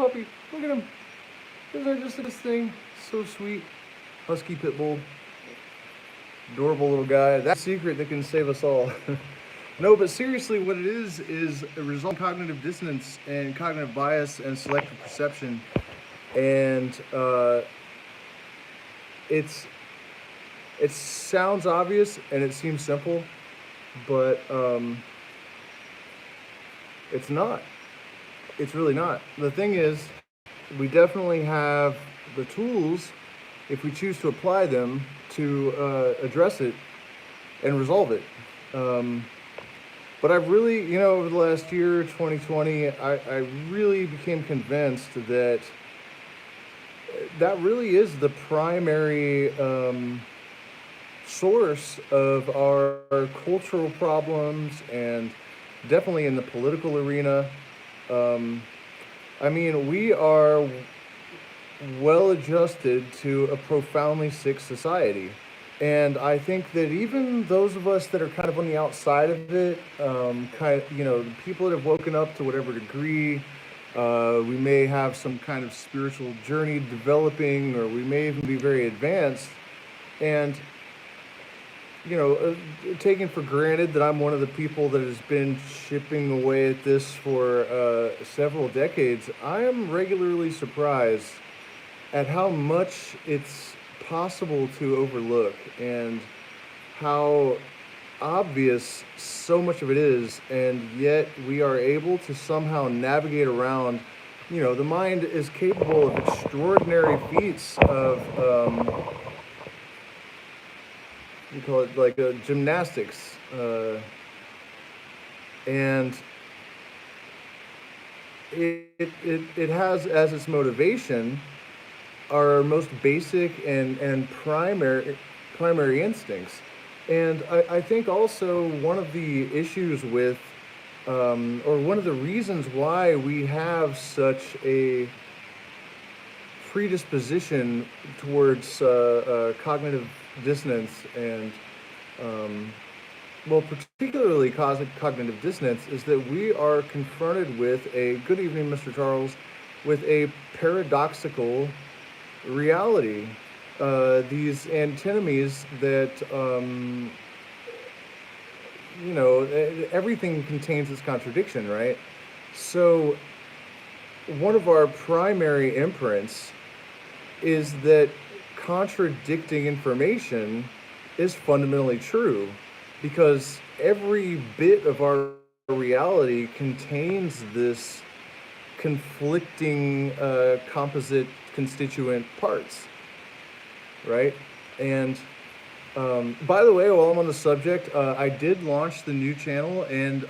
puppy. Look at him. Isn't that just this thing? So sweet. Husky pit bull. Adorable little guy. That's a secret that can save us all. No, but seriously, what it is a result of cognitive dissonance and cognitive bias and selective perception. And it sounds obvious and it seems simple, but it's not. It's really not. The thing is, we definitely have the tools, if we choose to apply them, to address it and resolve it. But I've really, over the last year, 2020, I really became convinced that really is the primary source of our cultural problems, and definitely in the political arena. I mean, we are well adjusted to a profoundly sick society. And I think that even those of us that are kind of on the outside of it, people that have woken up to whatever degree, we may have some kind of spiritual journey developing, or we may even be very advanced. And, taking for granted that I'm one of the people that has been chipping away at this for several decades, I am regularly surprised at how much it's possible to overlook and how obvious so much of it is, and yet we are able to somehow navigate around. The mind is capable of extraordinary feats of you call it like gymnastics, and it has as its motivation our most basic and primary instincts. And I think also one of the issues with, or one of the reasons why we have such a predisposition towards cognitive dissonance and, particularly cognitive dissonance, is that we are confronted with good evening, Mr. Charles, with a paradoxical reality, these antinomies that, everything contains its contradiction, right? So one of our primary imprints is that contradicting information is fundamentally true, because every bit of our reality contains this conflicting composite constituent parts, right? And by the way, while I'm on the subject, I did launch the new channel, and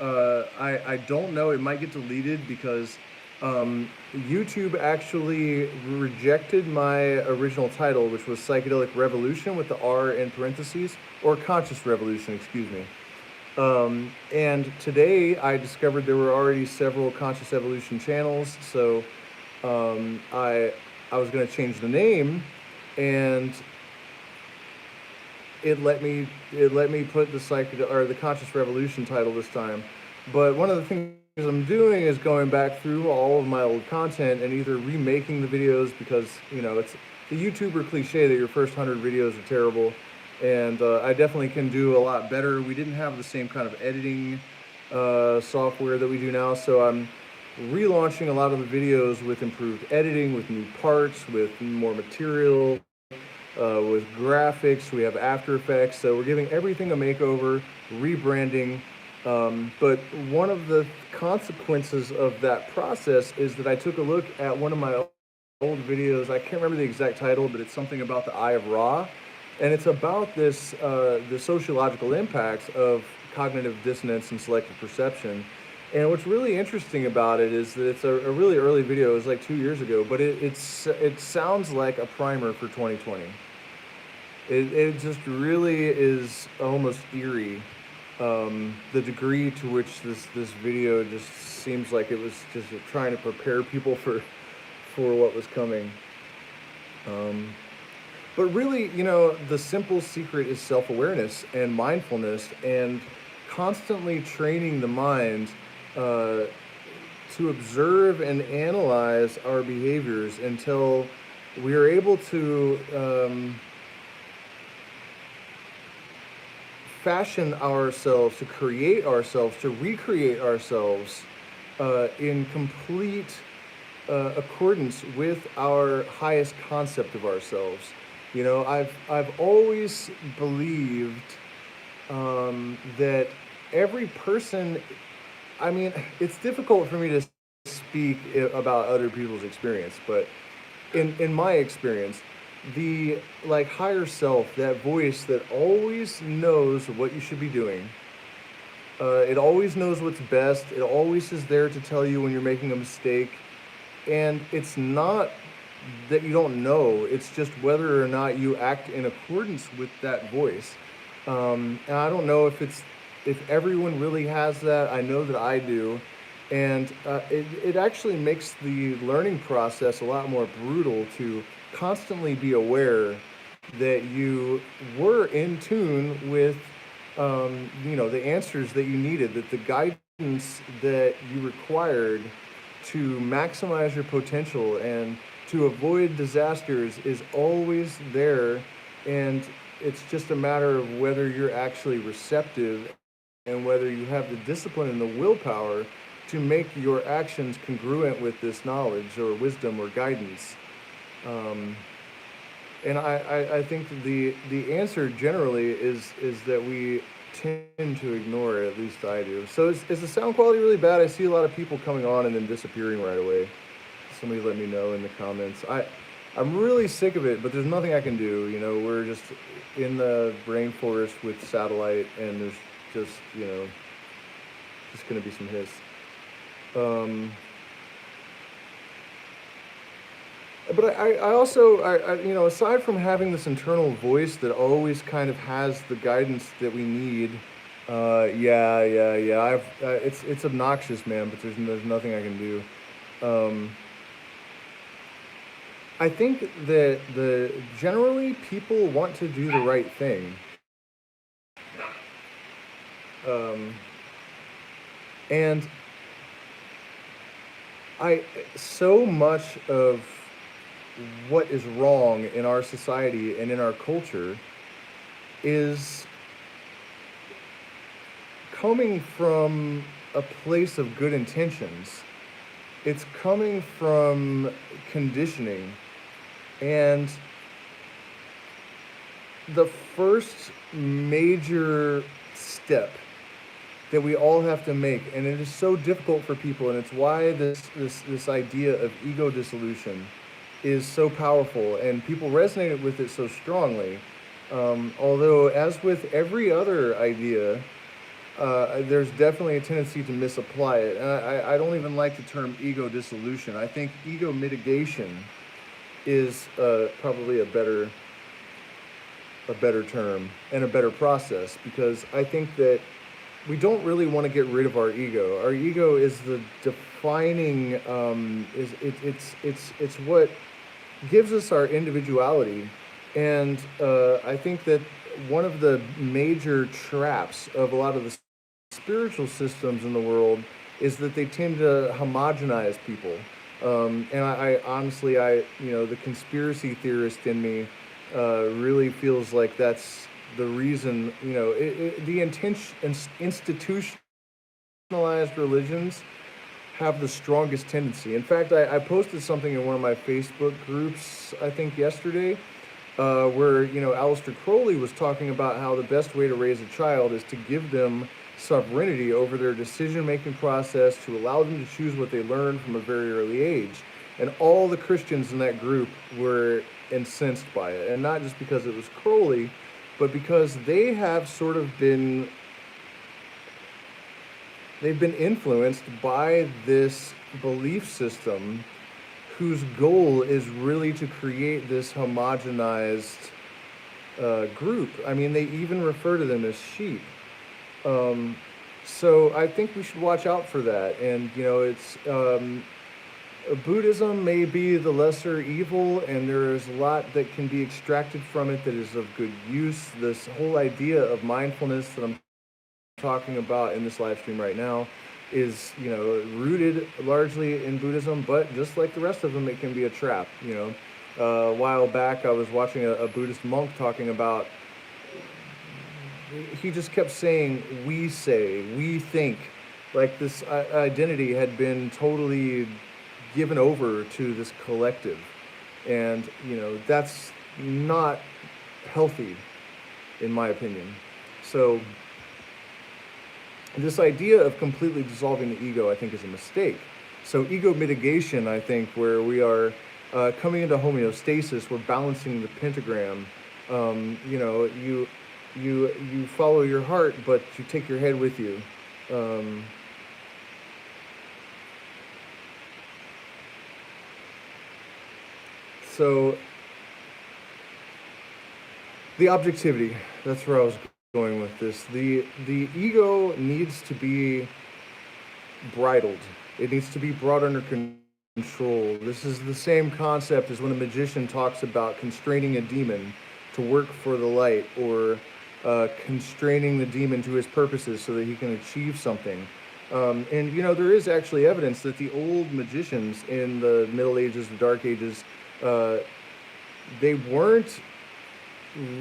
I don't know, it might get deleted because YouTube actually rejected my original title, which was Psychedelic Revolution with the R in parentheses, or Conscious Revolution, excuse me. And today I discovered there were already several Conscious Evolution channels, so I was going to change the name, and it let me put the Conscious Revolution title this time. But one of the things I'm doing is going back through all of my old content and either remaking the videos, because it's the YouTuber cliche that your first 100 videos are terrible, and I definitely can do a lot better. We didn't have the same kind of editing software that we do now, so I'm relaunching a lot of the videos with improved editing, with new parts, with more material, with graphics. We have After Effects, so we're giving everything a makeover, rebranding. But one of the consequences of that process is that I took a look at one of my old videos. I can't remember the exact title, but it's something about the Eye of Ra, and it's about this the sociological impacts of cognitive dissonance and selective perception. And what's really interesting about it is that it's a really early video. It was like 2 years ago, but it sounds like a primer for 2020. It just really is almost eerie. The degree to which this video just seems like it was just trying to prepare people for what was coming. But really, the simple secret is self-awareness and mindfulness, and constantly training the mind to observe and analyze our behaviors until we are able to fashion ourselves, to create ourselves, to recreate ourselves in complete accordance with our highest concept of ourselves. You know, I've always believed that every person, I mean, it's difficult for me to speak about other people's experience, but in my experience, the like higher self, that voice that always knows what you should be doing, it always knows what's best, it always is there to tell you when you're making a mistake, and it's not that you don't know, it's just whether or not you act in accordance with that voice. And I don't know if everyone really has that. I know that I do. And it actually makes the learning process a lot more brutal to constantly be aware that you were in tune with, the answers that you needed, that the guidance that you required to maximize your potential and to avoid disasters is always there. And it's just a matter of whether you're actually receptive and whether you have the discipline and the willpower to make your actions congruent with this knowledge or wisdom or guidance. And I think that the answer generally is that we tend to ignore it, at least I do. So is the sound quality really bad? I see a lot of people coming on and then disappearing right away. Somebody let me know in the comments. I'm really sick of it, but there's nothing I can do. You know, we're just in the rainforest with satellite, and there's just, just going to be some hiss. But I also, aside from having this internal voice that always kind of has the guidance that we need, it's obnoxious, man, but there's nothing I can do. I think that generally people want to do the right thing. And so much of what is wrong in our society and in our culture is coming from a place of good intentions. It's coming from conditioning. And the first major step that we all have to make, and it is so difficult for people, and it's why this idea of ego dissolution is so powerful, and people resonate with it so strongly. Although, as with every other idea, there's definitely a tendency to misapply it. And I don't even like the term ego dissolution. I think ego mitigation is probably a better term and a better process, because I think that we don't really want to get rid of our ego. Our ego is the defining, it's what gives us our individuality. And I think that one of the major traps of a lot of the spiritual systems in the world is that they tend to homogenize people. And I honestly, the conspiracy theorist in me really feels like that's the reason, the institutionalized religions have the strongest tendency. In fact, I posted something in one of my Facebook groups, I think yesterday, where, Aleister Crowley was talking about how the best way to raise a child is to give them sovereignty over their decision-making process, to allow them to choose what they learn from a very early age. And all the Christians in that group were incensed by it. And not just because it was Crowley, but because they have sort of they've been influenced by this belief system whose goal is really to create this homogenized group. I mean, they even refer to them as sheep. So I think we should watch out for that. And, it's Buddhism may be the lesser evil, and there is a lot that can be extracted from it that is of good use. This whole idea of mindfulness that I'm talking about in this live stream right now, is, rooted largely in Buddhism, but just like the rest of them, it can be a trap. A while back, I was watching a Buddhist monk talking about. He just kept saying, "We say, we think," like this identity had been totally given over to this collective, and that's not healthy, in my opinion. So this idea of completely dissolving the ego, I think, is a mistake. So ego mitigation, I think, where we are coming into homeostasis, we're balancing the pentagram. You follow your heart, but you take your head with you. So the objectivity, that's where I was going with this. The ego needs to be bridled. It needs to be brought under control. This is the same concept as when a magician talks about constraining a demon to work for the light, or constraining the demon to his purposes so that he can achieve something. And there is actually evidence that the old magicians in the Middle Ages, the Dark Ages, they weren't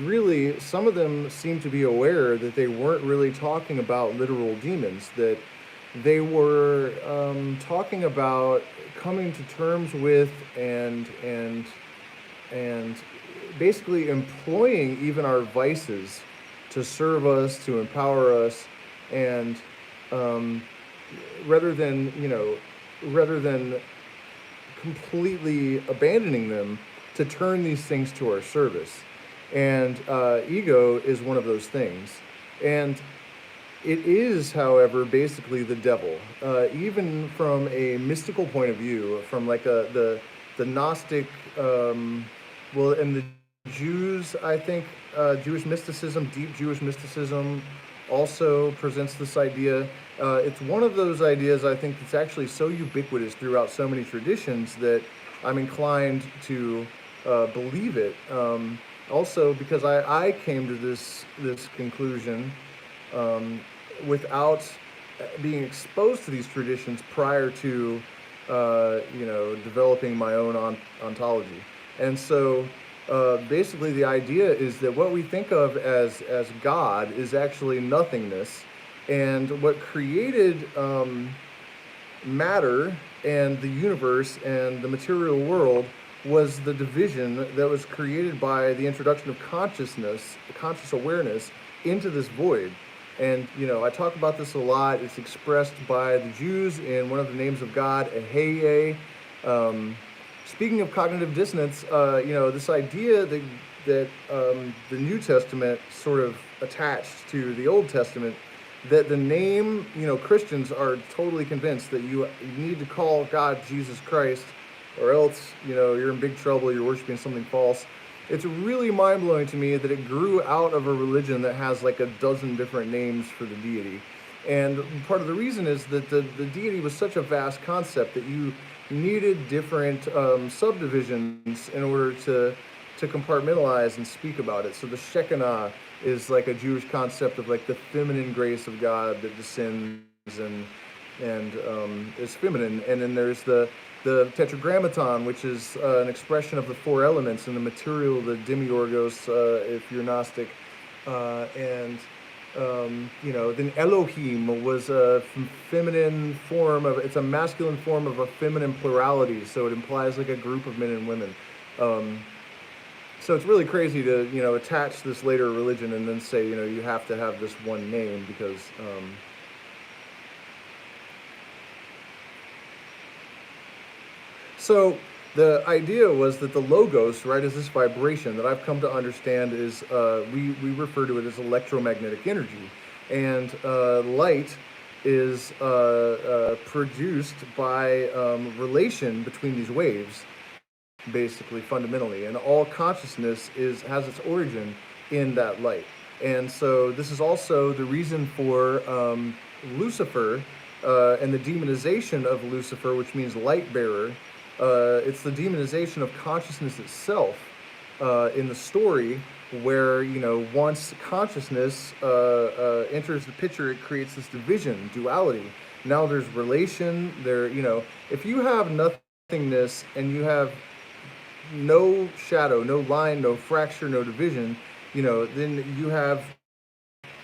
really, some of them seem to be aware that they weren't really talking about literal demons, that they were talking about coming to terms with and basically employing even our vices to serve us, to empower us, and rather than completely abandoning them, to turn these things to our service. And ego is one of those things. And it is, however, basically the devil. Even from a mystical point of view, from like the Gnostic, and the Jews, I think, Jewish mysticism, deep Jewish mysticism, also presents this idea. It's one of those ideas, I think, that's actually so ubiquitous throughout so many traditions that I'm inclined to believe it. Also, because I came to this conclusion without being exposed to these traditions prior to developing my own ontology. And so basically the idea is that what we think of as God is actually nothingness, and what created matter and the universe and the material world was the division that was created by the introduction of consciousness, conscious awareness, into this void. And I talk about this a lot. It's expressed by the Jews in one of the names of God, Eheye. Speaking of cognitive dissonance, this idea that the New Testament sort of attached to the Old Testament, that the name, Christians are totally convinced that you need to call God Jesus Christ, or else, you're in big trouble, you're worshiping something false. It's really mind-blowing to me that it grew out of a religion that has like a dozen different names for the deity. And part of the reason is that the deity was such a vast concept that you needed different subdivisions in order to compartmentalize and speak about it. So the Shekinah is like a Jewish concept of like the feminine grace of God that descends and is feminine. And then there's the Tetragrammaton, which is an expression of the four elements and the material, the demiurgos, if you're Gnostic, then Elohim was a feminine form of, it's a masculine form of a feminine plurality, so it implies like a group of men and women. So it's really crazy to, attach this later religion and then say, you have to have this one name because, so the idea was that the logos, right, is this vibration that I've come to understand is, we refer to it as electromagnetic energy. And light is produced by relation between these waves, basically, fundamentally. And all consciousness has its origin in that light. And so this is also the reason for Lucifer and the demonization of Lucifer, which means light bearer. It's the demonization of consciousness itself in the story, where once consciousness enters the picture, it creates this division, duality, Now there's relation there. If you have nothingness and you have no shadow, no line, no fracture, no division, then you have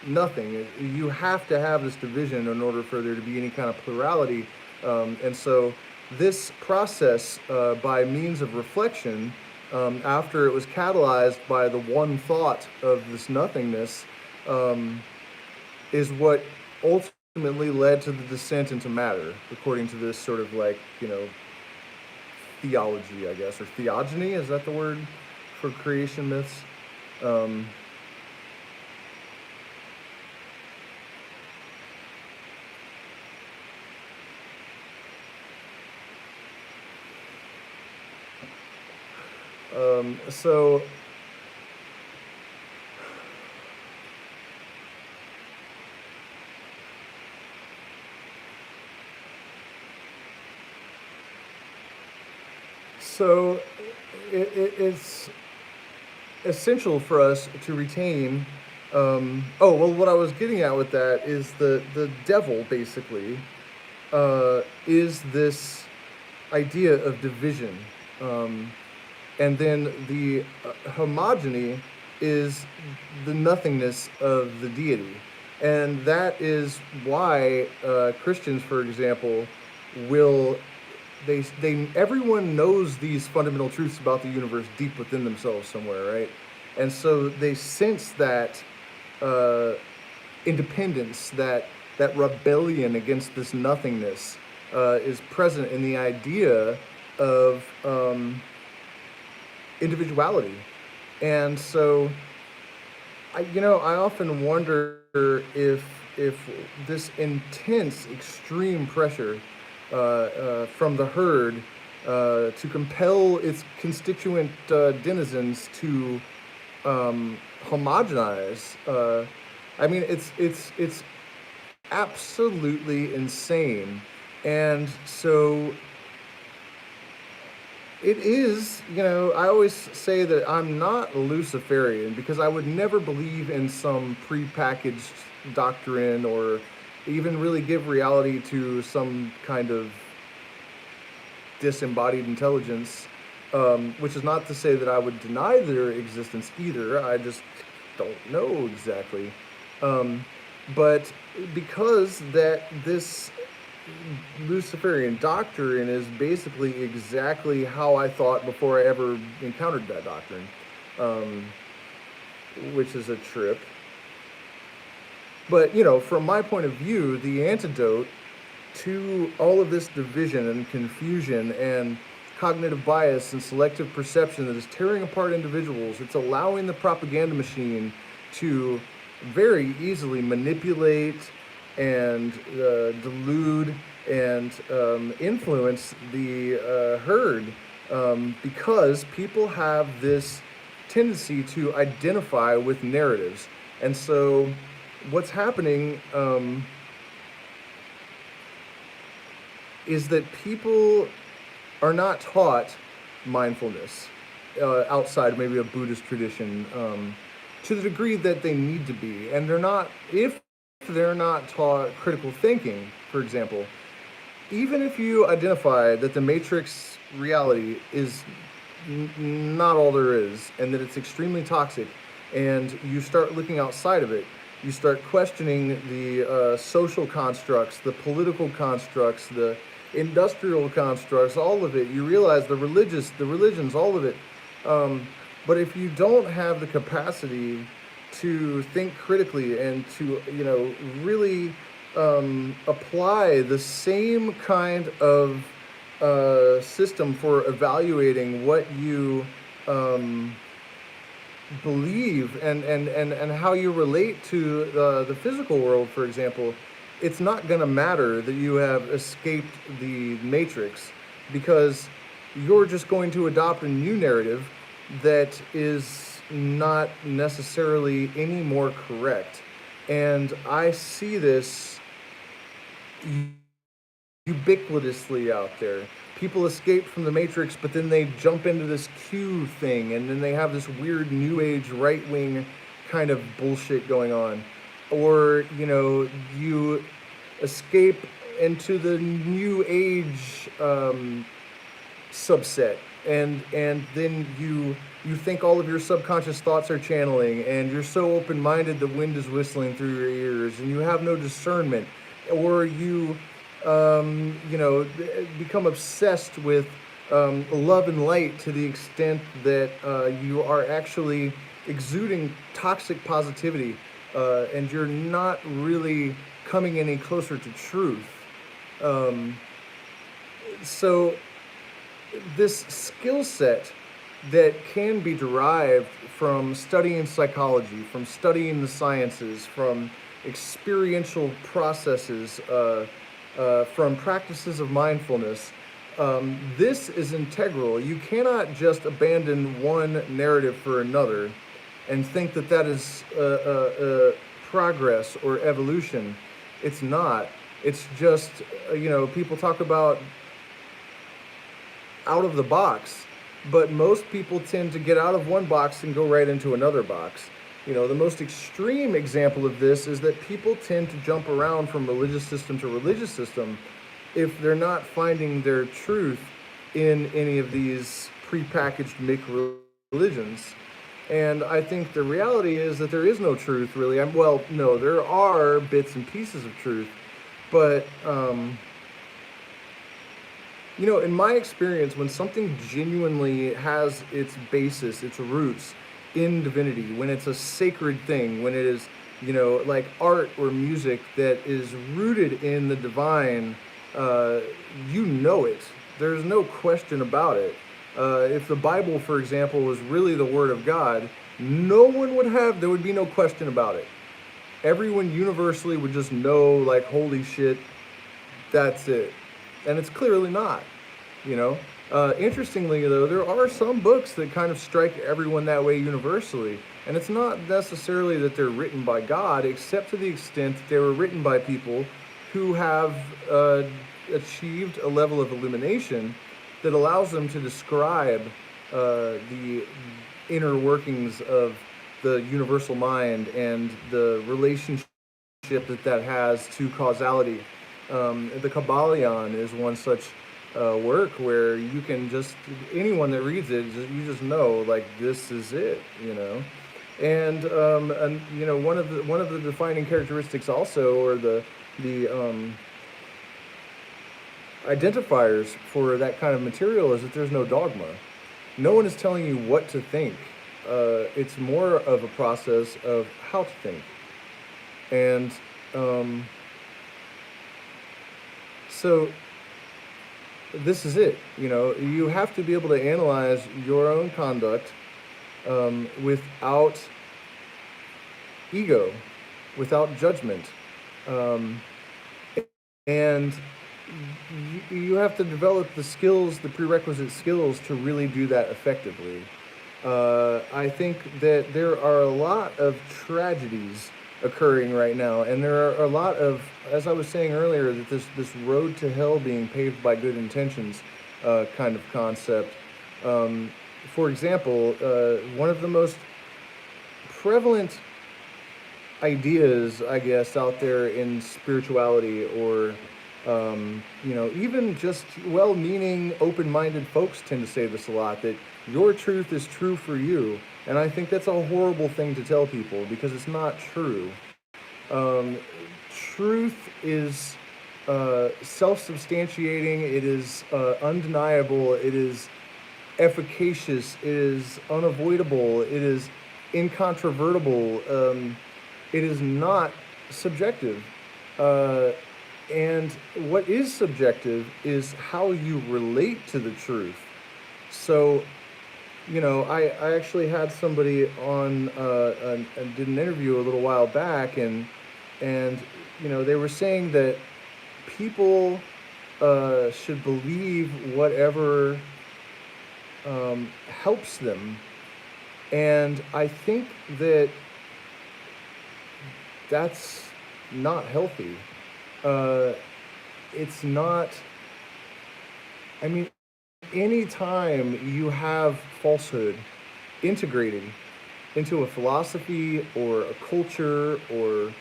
nothing. You have to have this division in order for there to be any kind of plurality. And so this process, by means of reflection, after it was catalyzed by the one thought of this nothingness, is what ultimately led to the descent into matter, according to this sort of theology, I guess, or theogony, is that the word for creation myths? So it's essential for us to retain. What I was getting at with that is the devil basically is this idea of division. And then the homogeny is the nothingness of the deity. And that is why Christians, for example, everyone knows these fundamental truths about the universe deep within themselves somewhere, right? And so they sense that independence, that rebellion against this nothingness is present in the idea of individuality. And so I often wonder if this intense extreme pressure from the herd to compel its constituent denizens to homogenize, it's absolutely insane. And so it is, I always say that I'm not a Luciferian because I would never believe in some prepackaged doctrine or even really give reality to some kind of disembodied intelligence, which is not to say that I would deny their existence either. I just don't know exactly. But because that this Luciferian doctrine is basically exactly how I thought before I ever encountered that doctrine, which is a trip. But, from my point of view, the antidote to all of this division and confusion and cognitive bias and selective perception that is tearing apart individuals, it's allowing the propaganda machine to very easily manipulate and delude and influence the herd, because people have this tendency to identify with narratives. And so what's happening is that people are not taught mindfulness outside maybe a Buddhist tradition to the degree that they need to be. And if they're not taught critical thinking, for example, even if you identify that the matrix reality is not all there is and that it's extremely toxic, and you start looking outside of it, you start questioning the social constructs, the political constructs, the industrial constructs, all of it. You realize the religions, all of it. But if you don't have the capacity to think critically and to, really apply the same kind of system for evaluating what you believe and how you relate to the physical world, for example, it's not going to matter that you have escaped the matrix, because you're just going to adopt a new narrative that is not necessarily any more correct. And I see this ubiquitously out there. People escape from the matrix, but then they jump into this Q thing, and then they have this weird new age right-wing kind of bullshit going on. Or, you escape into the new age subset, and then you think all of your subconscious thoughts are channeling, and you're so open-minded the wind is whistling through your ears, and you have no discernment, or you become obsessed with love and light to the extent that you are actually exuding toxic positivity, and you're not really coming any closer to truth. So this skill set that can be derived from studying psychology, from studying the sciences, from experiential processes, from practices of mindfulness, this is integral. You cannot just abandon one narrative for another and think that that is progress or evolution. It's not. It's just, people talk about out of the box, but most people tend to get out of one box and go right into another box. The most extreme example of this is that people tend to jump around from religious system to religious system if they're not finding their truth in any of these prepackaged religions. And I think the reality is that there is no truth, really. No, there are bits and pieces of truth, but in my experience, when something genuinely has its basis, its roots in divinity, when it's a sacred thing, when it is, like art or music that is rooted in the divine, it. There's no question about it. If the Bible, for example, was really the Word of God, there would be no question about it. Everyone universally would just know, like, holy shit, that's it. And it's clearly not, Interestingly, though, there are some books that kind of strike everyone that way universally. And it's not necessarily that they're written by God, except to the extent that they were written by people who have achieved a level of illumination that allows them to describe the inner workings of the universal mind and the relationship that has to causality. The Kabbalion is one such work where you can anyone that reads it, you just know, like, this is it, And one of the defining characteristics also, or the identifiers for that kind of material, is that there's no dogma. No one is telling you what to think. It's more of a process of how to think. And so this is it. You have to be able to analyze your own conduct without ego, without judgment. And you have to develop the prerequisite skills to really do that effectively. I think that there are a lot of tragedies occurring right now, and there are a lot of, as I was saying earlier, that this road to hell being paved by good intentions kind of concept. For example, one of the most prevalent ideas, I guess, out there in spirituality, or even just well-meaning, open-minded folks tend to say this a lot, that your truth is true for you. And I think that's a horrible thing to tell people, because it's not true. Truth is self-substantiating, it is undeniable, it is efficacious, it is unavoidable, it is incontrovertible, it is not subjective. And what is subjective is how you relate to the truth. So, I actually had somebody on and did an interview a little while back, and they were saying that people should believe whatever helps them, and I think that that's not healthy. It's not. Anytime you have falsehood integrated into a philosophy or a culture or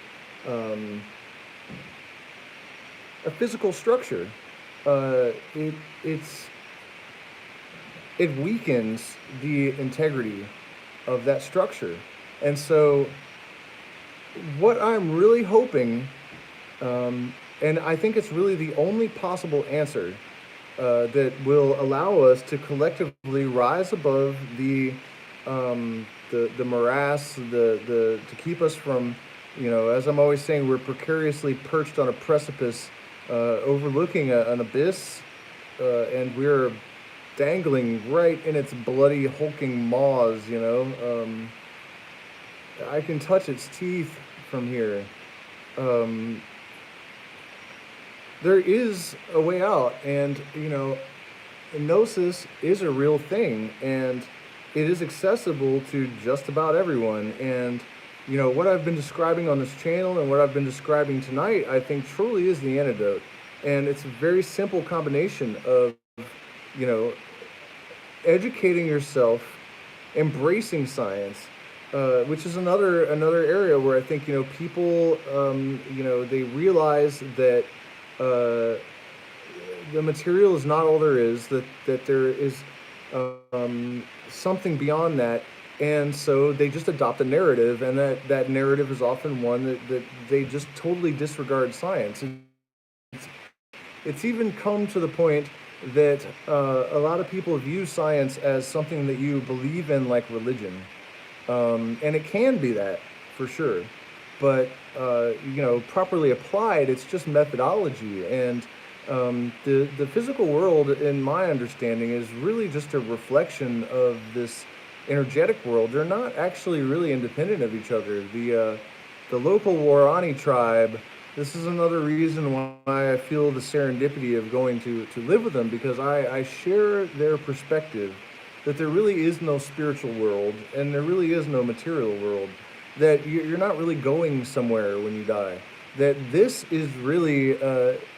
a physical structure. Uh, it it's it weakens the integrity of that structure. And so, what I'm really hoping, and I think it's really the only possible answer that will allow us to collectively rise above the morass, the to keep us from, as I'm always saying, we're precariously perched on a precipice, overlooking an abyss, and we're dangling right in its bloody, hulking maws. I can touch its teeth from here. Um, there is a way out, and gnosis is a real thing, and it is accessible to just about everyone. And what I've been describing on this channel and what I've been describing tonight, I think truly is the antidote. And it's a very simple combination of you know educating yourself, embracing science, which is another area where I think people they realize that uh, the material is not all there is, that there is something beyond that, and so they just adopt a narrative, and that narrative is often one that they just totally disregard science. It's, it's even come to the point that a lot of people view science as something that you believe in like religion. And it can be that, for sure. But, properly applied, it's just methodology. And the physical world, in my understanding, is really just a reflection of this energetic world. They're not actually really independent of each other. The local Warani tribe, this is another reason why I feel the serendipity of going to live with them, because I share their perspective that there really is no spiritual world and there really is no material world, that you're not really going somewhere when you die, that this is really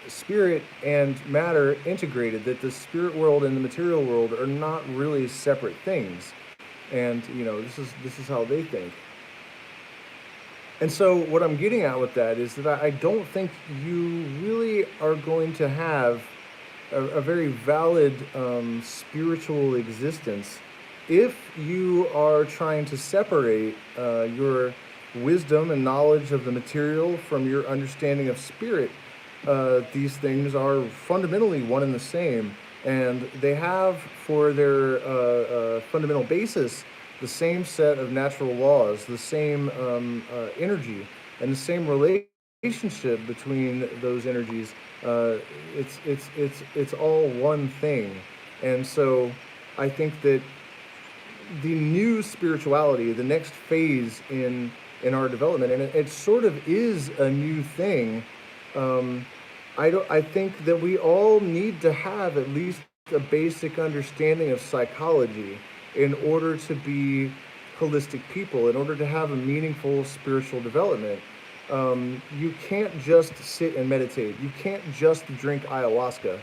spirit and matter integrated, that the spirit world and the material world are not really separate things. And this is how they think. And so what I'm getting at with that is that I don't think you really are going to have a very valid spiritual existence if you are trying to separate your wisdom and knowledge of the material from your understanding of spirit. These things are fundamentally one and the same, and they have for their fundamental basis the same set of natural laws, the same energy, and the same relationship between those energies. It's all one thing. And so I think that the new spirituality, the next phase in our development, and it sort of is a new thing. I think that we all need to have at least a basic understanding of psychology in order to be holistic people, in order to have a meaningful spiritual development. You can't just sit and meditate. You can't just drink ayahuasca.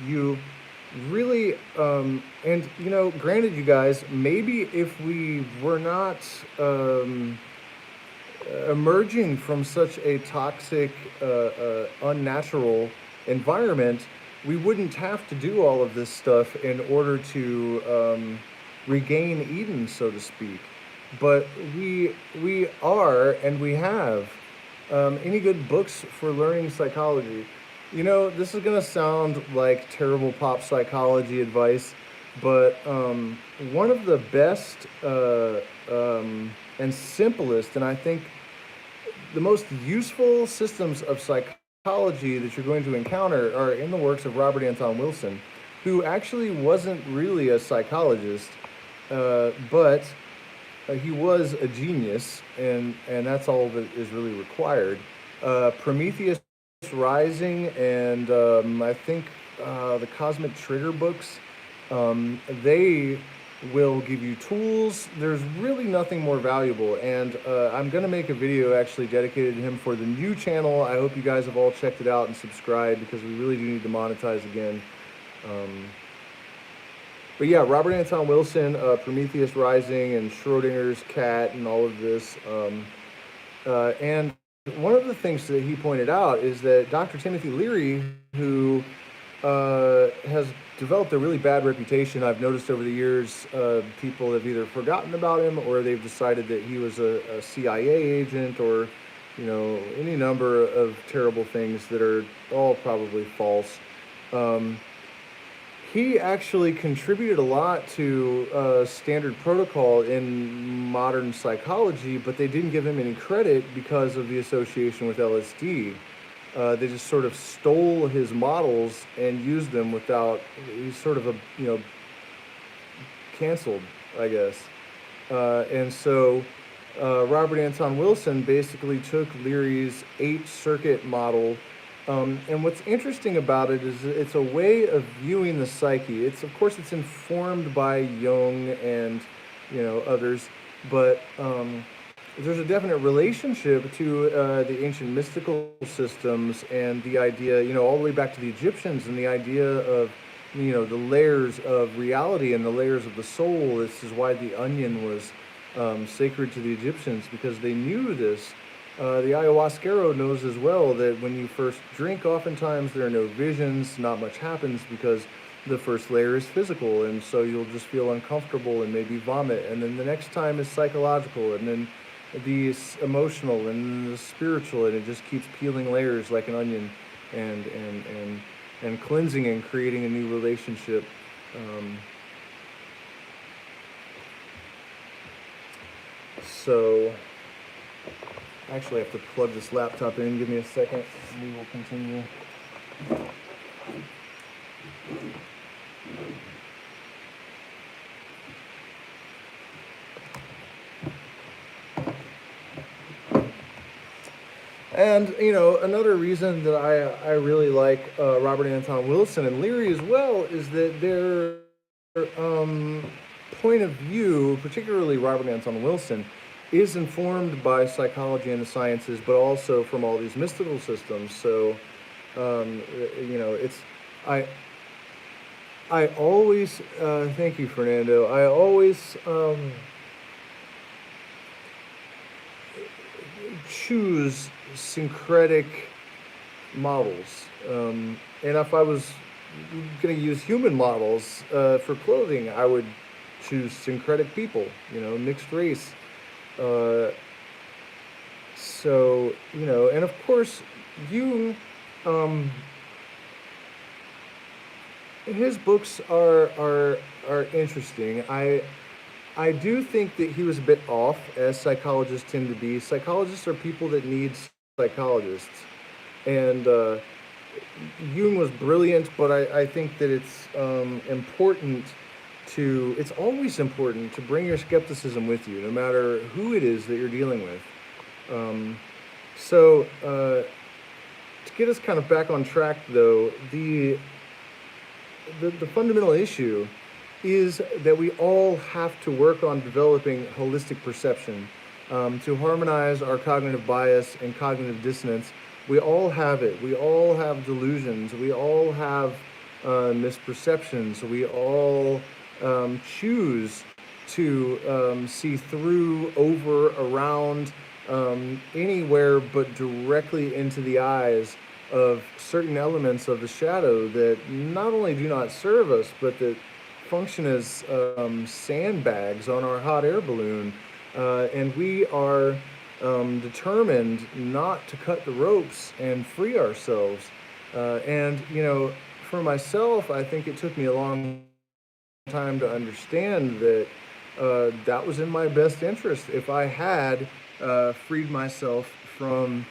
You really, and granted, you guys, maybe if we were not emerging from such a toxic, unnatural environment, we wouldn't have to do all of this stuff in order to regain Eden, so to speak. But we are, and we have. Any good books for learning psychology? This is gonna sound like terrible pop psychology advice, but one of the best and simplest, and I think the most useful systems of psychology that you're going to encounter are in the works of Robert Anton Wilson, who actually wasn't really a psychologist, but he was a genius, and that's all that is really required. Prometheus Rising and I think the Cosmic Trigger books, they will give you tools. There's really nothing more valuable, and I'm going to make a video actually dedicated to him for the new channel. I hope you guys have all checked it out and subscribed, because we really do need to monetize again. But yeah, Robert Anton Wilson, Prometheus Rising, and Schrodinger's cat, and all of this. And one of the things that he pointed out is that Dr. Timothy Leary, who has developed a really bad reputation. I've noticed over the years, people have either forgotten about him or they've decided that he was a CIA agent or, any number of terrible things that are all probably false. He actually contributed a lot to standard protocol in modern psychology, but they didn't give him any credit because of the association with LSD. They just sort of stole his models and used them without, he's sort of canceled, I guess. And so Robert Anton Wilson basically took Leary's 8-circuit model. And what's interesting about it is it's a way of viewing the psyche. Of course, it's informed by Jung and, others, but there's a definite relationship to the ancient mystical systems and the idea, all the way back to the Egyptians and the idea of, the layers of reality and the layers of the soul. This is why the onion was sacred to the Egyptians, because they knew this. The ayahuasquero knows as well that when you first drink, oftentimes there are no visions, not much happens because the first layer is physical, and so you'll just feel uncomfortable and maybe vomit, and then the next time is psychological, and then the emotional and the spiritual, and it just keeps peeling layers like an onion and cleansing and creating a new relationship. So actually I have to plug this laptop in. Give me a second and we will continue. And, another reason that I really like Robert Anton Wilson and Leary as well is that their point of view, particularly Robert Anton Wilson, is informed by psychology and the sciences, but also from all these mystical systems. So, I always, thank you, Fernando. I always choose syncretic models. And if I was going to use human models for clothing, I would choose syncretic people, mixed race. So, and of course, Jung, his books are interesting. I do think that he was a bit off, as psychologists tend to be. Psychologists are people that need psychologists. And Jung was brilliant, but I think that it's it's always important to bring your skepticism with you, no matter who it is that you're dealing with. So to get us kind of back on track, though, the fundamental issue is that we all have to work on developing holistic perception to harmonize our cognitive bias and cognitive dissonance. We all have it. We all have delusions. We all have misperceptions. We all choose to see through, over, around, anywhere but directly into the eyes of certain elements of the shadow that not only do not serve us, but that function as sandbags on our hot air balloon. And we are determined not to cut the ropes and free ourselves. And, for myself, I think it took me a long time to understand that that was in my best interest. If I had freed myself from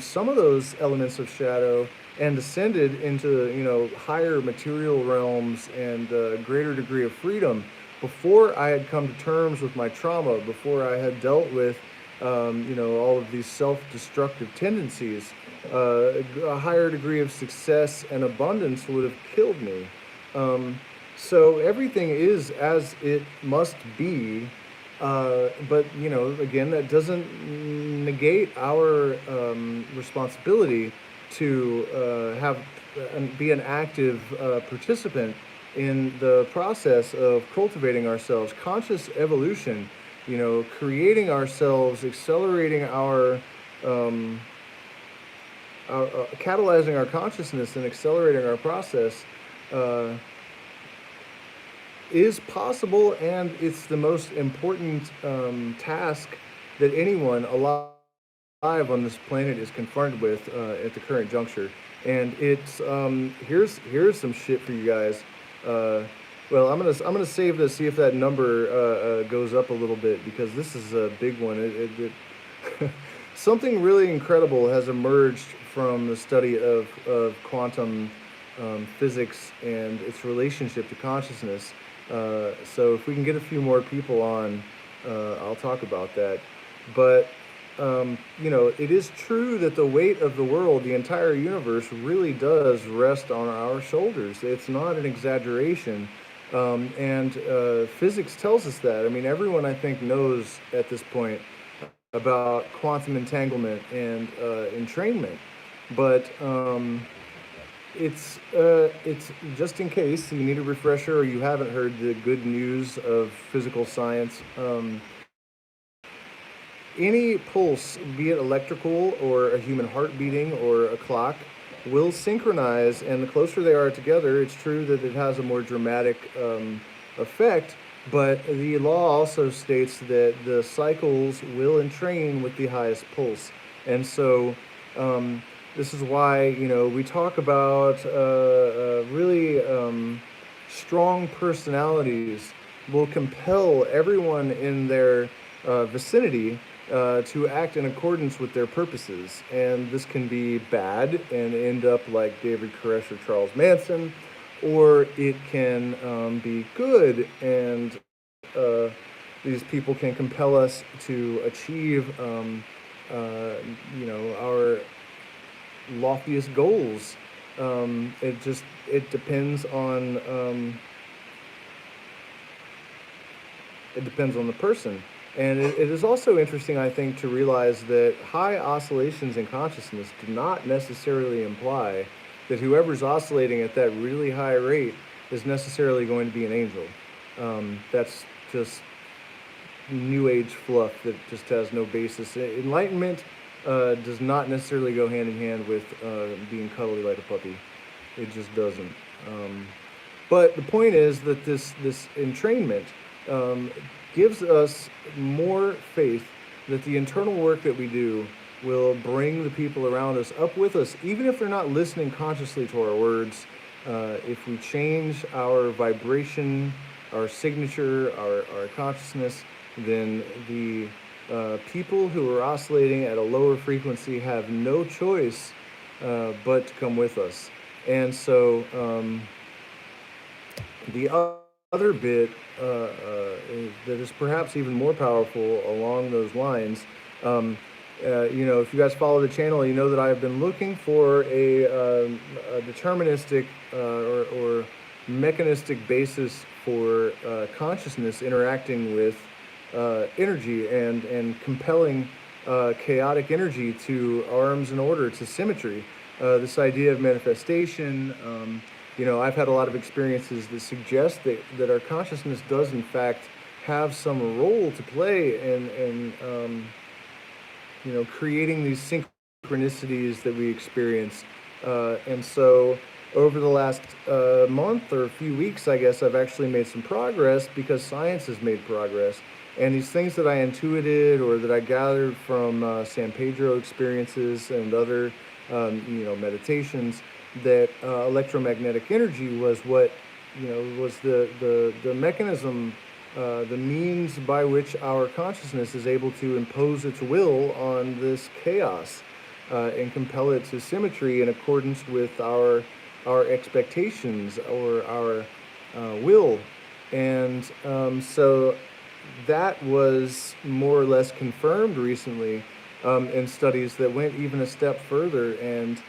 some of those elements of shadow and ascended into, higher material realms and a greater degree of freedom before I had come to terms with my trauma, before I had dealt with, all of these self-destructive tendencies, a higher degree of success and abundance would have killed me. So everything is as it must be, but, again, that doesn't negate our responsibility to be an active participant in the process of cultivating ourselves, conscious evolution, creating ourselves, accelerating our um, catalyzing our consciousness and accelerating our process uh, is possible, and it's the most important task that anyone alive on this planet is confronted with at the current juncture. And it's here's some shit for you guys. Uh, well, I'm gonna save this, see if that number goes up a little bit, because this is a big one. Something really incredible has emerged from the study of quantum physics and its relationship to consciousness. So if we can get a few more people on, I'll talk about that. But it is true that the weight of the world, the entire universe, really does rest on our shoulders. It's not an exaggeration. And physics tells us that. I mean, everyone, I think, knows at this point about quantum entanglement and entrainment. But it's just in case you need a refresher or you haven't heard the good news of physical science. Any pulse, be it electrical or a human heart beating or a clock, will synchronize, and the closer they are together, it's true that it has a more dramatic effect, but the law also states that the cycles will entrain with the highest pulse. And so this is why, we talk about really strong personalities will compel everyone in their vicinity to act in accordance with their purposes. And this can be bad and end up like David Koresh or Charles Manson, or it can be good, and these people can compel us to achieve our loftiest goals. It depends on the person. And it is also interesting, I think, to realize that high oscillations in consciousness do not necessarily imply that whoever's oscillating at that really high rate is necessarily going to be an angel. That's just new age fluff that just has no basis. Enlightenment does not necessarily go hand in hand with being cuddly like a puppy. It just doesn't. But the point is that this entrainment gives us more faith that the internal work that we do will bring the people around us up with us, even if they're not listening consciously to our words. If we change our vibration, our signature, our consciousness, then the people who are oscillating at a lower frequency have no choice but to come with us. And so the other bit that is perhaps even more powerful along those lines, if you guys follow the channel, you know that I've been looking for a deterministic or mechanistic basis for consciousness interacting with energy and compelling chaotic energy to arms and order, to symmetry. This idea of manifestation, I've had a lot of experiences that suggest that our consciousness does in fact have some role to play in creating these synchronicities that we experience. And so over the last month or a few weeks, I guess, I've actually made some progress because science has made progress. And these things that I intuited or that I gathered from San Pedro experiences and other, meditations, that electromagnetic energy was what, was the mechanism, the means by which our consciousness is able to impose its will on this chaos and compel it to symmetry in accordance with our expectations or our will. And so that was more or less confirmed recently in studies that went even a step further and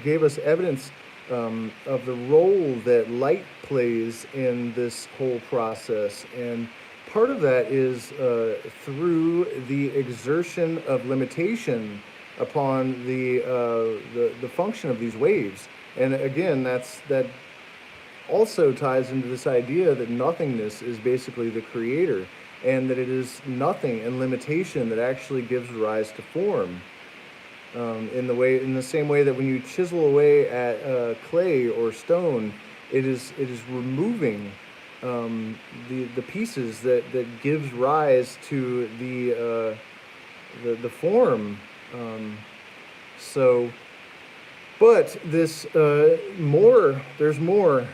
gave us evidence of the role that light plays in this whole process. And part of that is through the exertion of limitation upon the function of these waves. And again, that also ties into this idea that nothingness is basically the creator. and that it is nothing and limitation that actually gives rise to form. In the same way that when you chisel away at clay or stone, it is removing the pieces that gives rise to the form. So, but this there's more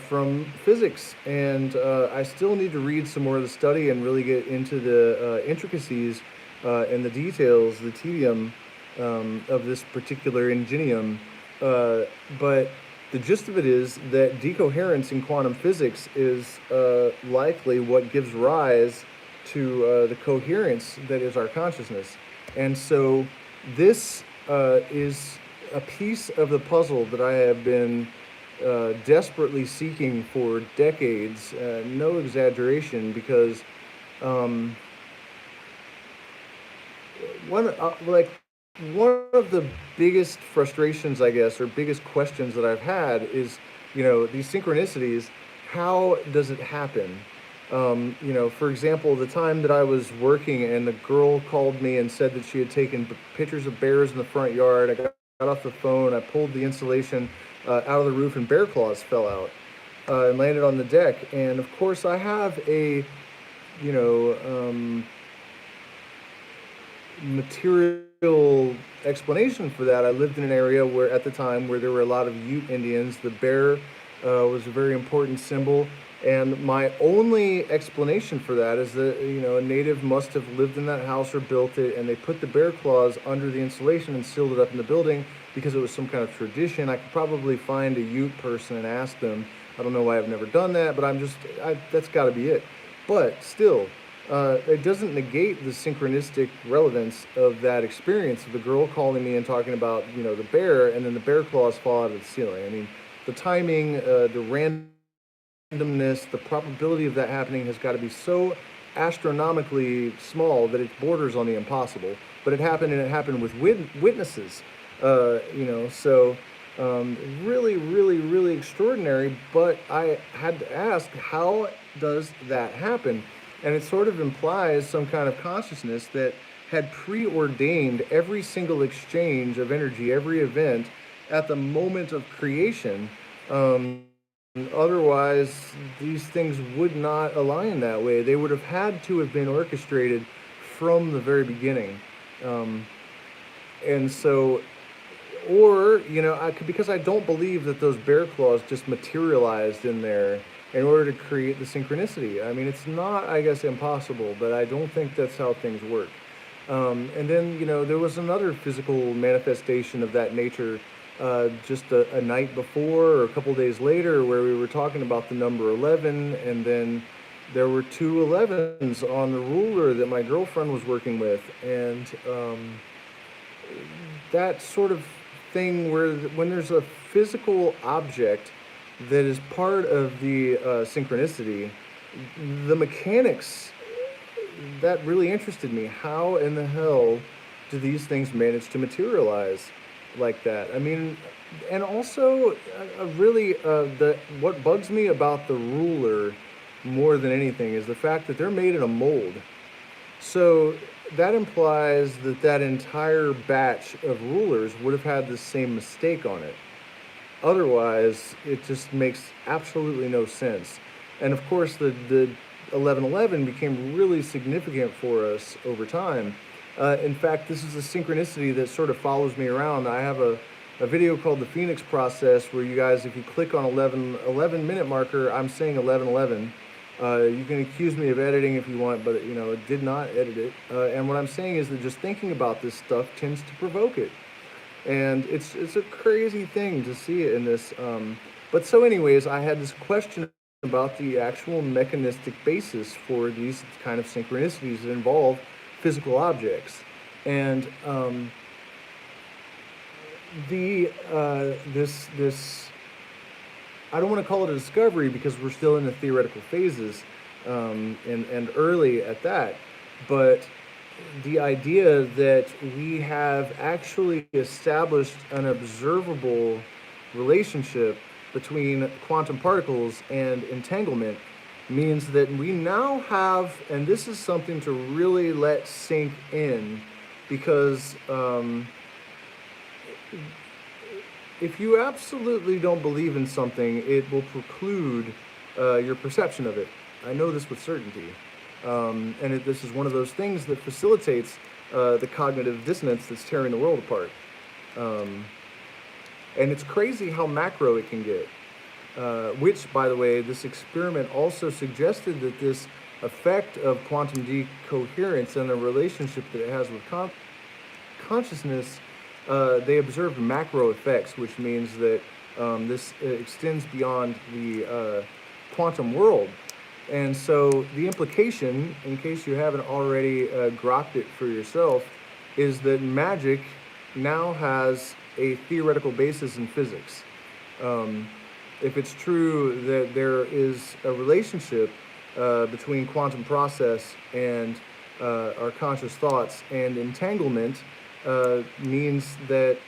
from physics, and I still need to read some more of the study and really get into the intricacies and the details, the tedium of this particular ingenium. But the gist of it is that decoherence in quantum physics is likely what gives rise to the coherence that is our consciousness. And so this is a piece of the puzzle that I have been desperately seeking for decades, no exaggeration, because one of the biggest frustrations, I guess, or biggest questions that I've had is, these synchronicities, how does it happen? For example, the time that I was working and the girl called me and said that she had taken pictures of bears in the front yard. I got off the phone, I pulled the insulation out of the roof, and bear claws fell out and landed on the deck. And of course, I have a, material explanation for that. I lived in an area where, at the time, where there were a lot of Ute Indians. The bear was a very important symbol. And my only explanation for that is that, a native must have lived in that house or built it, and they put the bear claws under the insulation and sealed it up in the building because it was some kind of tradition. I could probably find a Ute person and ask them. I don't know why I've never done that, but that's got to be it. But still, it doesn't negate the synchronistic relevance of that experience of the girl calling me and talking about, the bear, and then the bear claws fall out of the ceiling. I mean, the timing, the randomness, the probability of that happening has got to be so astronomically small that it borders on the impossible. But it happened, and it happened with witnesses, so really, really, really extraordinary. But I had to ask, how does that happen? And it sort of implies some kind of consciousness that had preordained every single exchange of energy, every event at the moment of creation. Otherwise, these things would not align that way. They would have had to have been orchestrated from the very beginning. And so, or, because I don't believe that those bear claws just materialized in there in order to create the synchronicity. I mean, it's not, I guess, impossible, but I don't think that's how things work. And then, there was another physical manifestation of that nature just a night before or a couple days later, where we were talking about the number 11, and then there were 2 11s on the ruler that my girlfriend was working with. And that sort of thing where when there's a physical object that is part of the synchronicity, the mechanics, that really interested me. How in the hell do these things manage to materialize like that? I mean, and also really what bugs me about the ruler more than anything is the fact that they're made in a mold. So that implies that that entire batch of rulers would have had the same mistake on it. Otherwise, it just makes absolutely no sense. And of course, the 1111 became really significant for us over time. In fact, this is a synchronicity that sort of follows me around. I have a video called The Phoenix Process, where you guys, if you click on 11 minute marker, I'm saying 1111. You can accuse me of editing if you want, but it did not edit it. And what I'm saying is that just thinking about this stuff tends to provoke it. And it's a crazy thing to see it in this. But so anyways, I had this question about the actual mechanistic basis for these kind of synchronicities that involve physical objects. And this I don't want to call it a discovery because we're still in the theoretical phases, and early at that, but the idea that we have actually established an observable relationship between quantum particles and entanglement means that we now have, and this is something to really let sink in, because if you absolutely don't believe in something, it will preclude your perception of it. I know this with certainty. This is one of those things that facilitates the cognitive dissonance that's tearing the world apart. And it's crazy how macro it can get. Which, by the way, this experiment also suggested that this effect of quantum decoherence and the relationship that it has with consciousness, they observed macro effects, which means that this extends beyond the quantum world. And so the implication, in case you haven't already grokked it for yourself, is that magic now has a theoretical basis in physics. If it's true that there is a relationship between quantum process and our conscious thoughts, and entanglement means that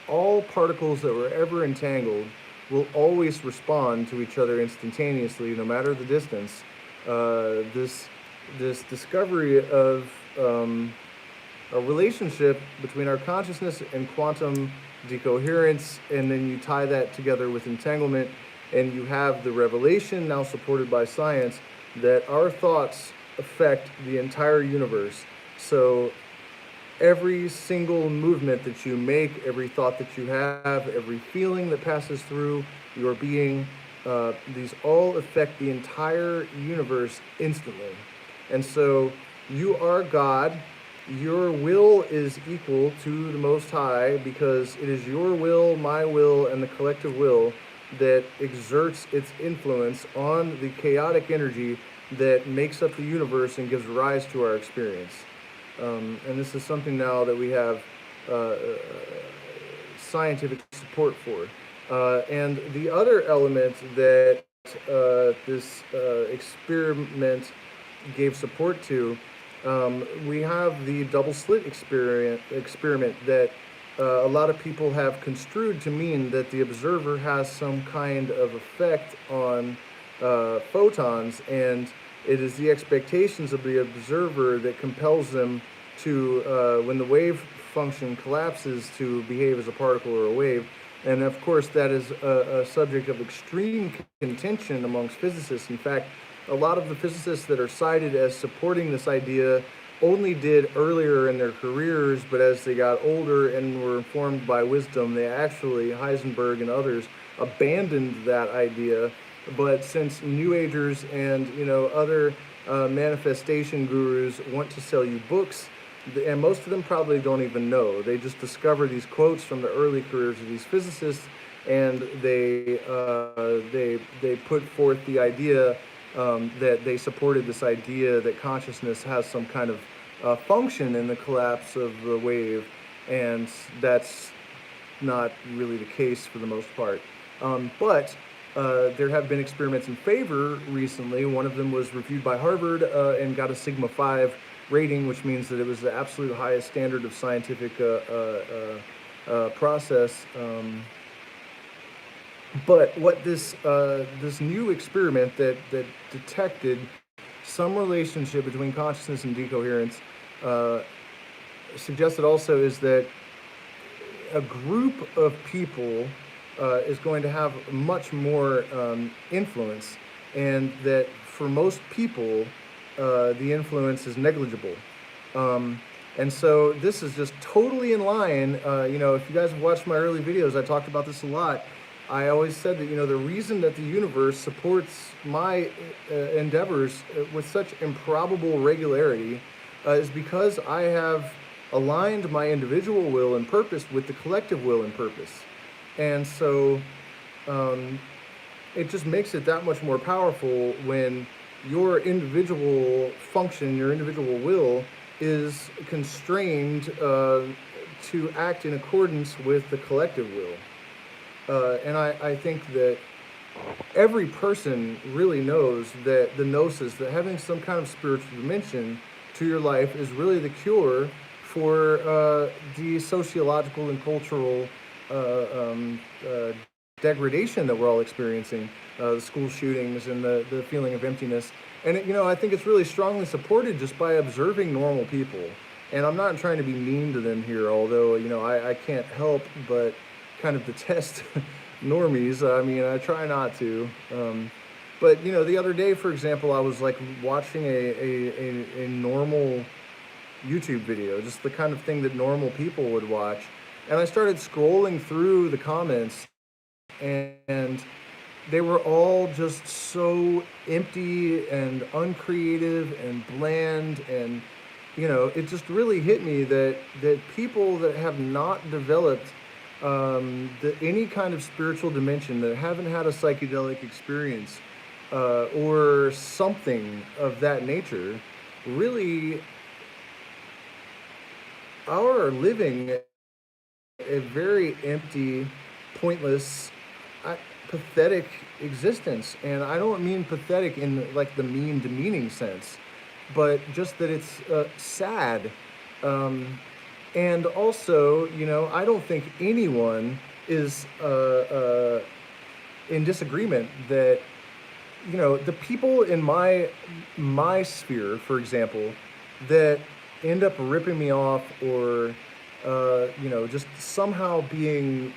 all particles that were ever entangled will always respond to each other instantaneously, no matter the distance. This discovery of a relationship between our consciousness and quantum decoherence, and then you tie that together with entanglement, and you have the revelation, now supported by science, that our thoughts affect the entire universe. So every single movement that you make, every thought that you have, every feeling that passes through your being, these all affect the entire universe instantly. And so you are God. Your will is equal to the Most High, because it is your will, my will, and the collective will that exerts its influence on the chaotic energy that makes up the universe and gives rise to our experience. And this is something now that we have scientific support for. And the other element that this experiment gave support to, we have the double slit experiment that a lot of people have construed to mean that the observer has some kind of effect on photons, and it is the expectations of the observer that compels them to, when the wave function collapses, to behave as a particle or a wave. And of course, that is a subject of extreme contention amongst physicists. In fact, a lot of the physicists that are cited as supporting this idea only did earlier in their careers, but as they got older and were informed by wisdom, they actually, Heisenberg and others, abandoned that idea. But since New Agers and other manifestation gurus want to sell you books, and most of them probably don't even know, they just discover these quotes from the early careers of these physicists, and they put forth the idea that they supported this idea that consciousness has some kind of function in the collapse of the wave, and that's not really the case for the most part. But there have been experiments in favor recently. One of them was reviewed by Harvard and got a sigma 5 rating, which means that it was the absolute highest standard of scientific process. But what this new experiment that detected some relationship between consciousness and decoherence suggested also is that a group of people is going to have much more influence, and that for most people the influence is negligible. And so this is just totally in line. If you guys have watched my early videos, I talked about this a lot. I always said that, the reason that the universe supports my endeavors with such improbable regularity is because I have aligned my individual will and purpose with the collective will and purpose. And so it just makes it that much more powerful when your individual function, your individual will, is constrained to act in accordance with the collective will. And I think that every person really knows that the gnosis, that having some kind of spiritual dimension to your life, is really the cure for the sociological and cultural degradation that we're all experiencing, the school shootings and the feeling of emptiness. And I think it's really strongly supported just by observing normal people. And I'm not trying to be mean to them here, although I can't help but kind of detest normies. I mean, I try not to. But the other day, for example, I was like watching a normal YouTube video, just the kind of thing that normal people would watch. And I started scrolling through the comments, and they were all just so empty and uncreative and bland. And it just really hit me that people that have not developed any kind of spiritual dimension, that haven't had a psychedelic experience or something of that nature, really are living a very empty, pointless, pathetic existence. And I don't mean pathetic in like the mean, demeaning sense, but just that it's sad. And also, I don't think anyone is in disagreement that the people in my sphere, for example, that end up ripping me off or just somehow being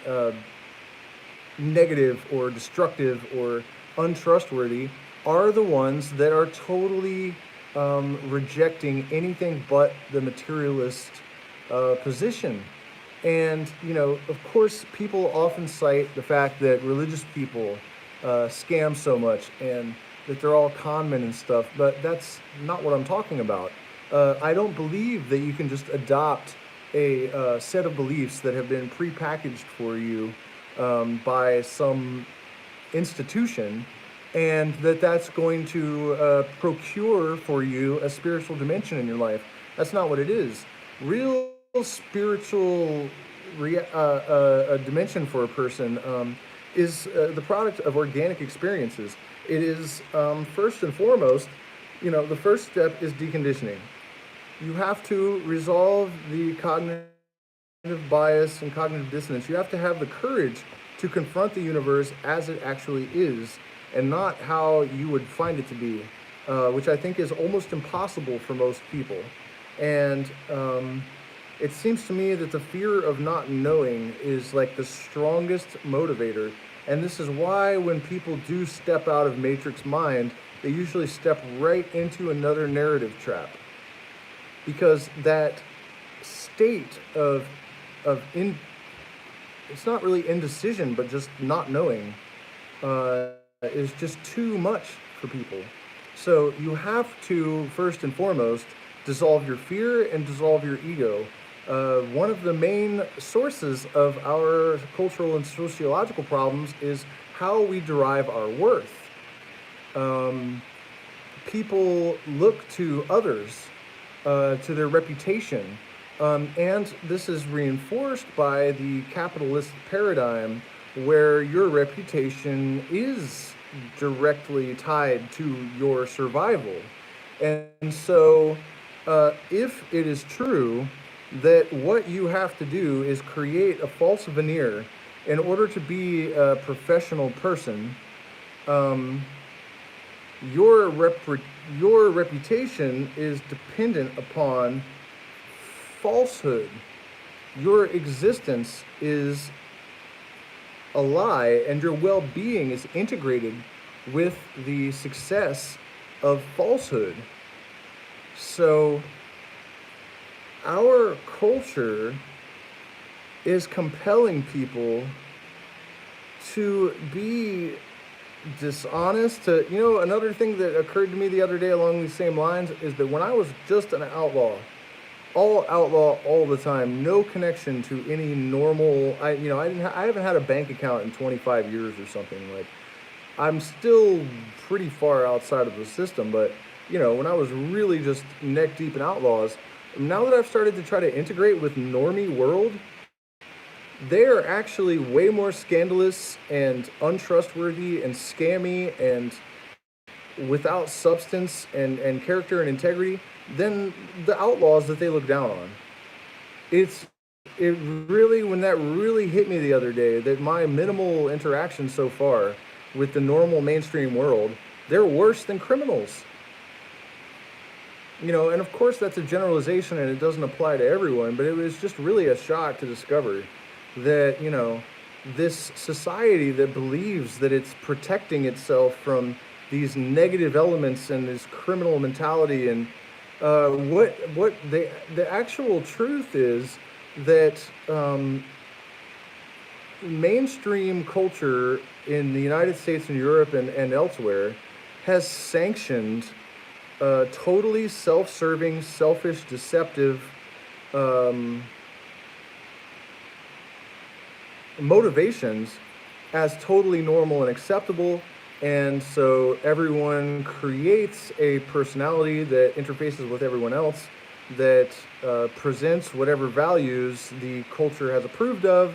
negative or destructive or untrustworthy, are the ones that are totally rejecting anything but the materialist position. And of course, people often cite the fact that religious people scam so much and that they're all con men and stuff, but that's not what I'm talking about. I don't believe that you can just adopt a set of beliefs that have been prepackaged for you by some institution, and that's going to procure for you a spiritual dimension in your life. That's not what it is. Real spiritual dimension for a person is the product of organic experiences. It is first and foremost, the first step is deconditioning. You have to resolve the cognitive bias and cognitive dissonance. You have to have the courage to confront the universe as it actually is, and not how you would find it to be, which I think is almost impossible for most people. And it seems to me that the fear of not knowing is like the strongest motivator. And this is why when people do step out of Matrix mind, they usually step right into another narrative trap. Because that state of it's not really indecision, but just not knowing, is just too much for people. So you have to, first and foremost, dissolve your fear and dissolve your ego. One of the main sources of our cultural and sociological problems is how we derive our worth. People look to others, to their reputation, and this is reinforced by the capitalist paradigm, where your reputation is directly tied to your survival. And so if it is true that what you have to do is create a false veneer in order to be a professional person, your reputation is dependent upon falsehood. Your existence is a lie, and your well-being is integrated with the success of falsehood. So our culture is compelling people to be dishonest. Another thing that occurred to me the other day along these same lines is that when I was just an outlaw all the time, no connection to any normal, I haven't had a bank account in 25 years or something. Like, I'm still pretty far outside of the system, but when I was really just neck deep in outlaws, now that I've started to try to integrate with normie world, they are actually way more scandalous and untrustworthy and scammy and without substance and character and integrity than the outlaws that they look down on. It's it really, when that really hit me the other day, that my minimal interaction so far with the normal mainstream world, they're worse than criminals. And of course that's a generalization and it doesn't apply to everyone, but it was just really a shock to discover that, this society that believes that it's protecting itself from these negative elements and this criminal mentality, and what the actual truth is that mainstream culture in the United States and Europe and elsewhere has sanctioned totally self-serving, selfish, deceptive motivations as totally normal and acceptable. And so everyone creates a personality that interfaces with everyone else, that presents whatever values the culture has approved of,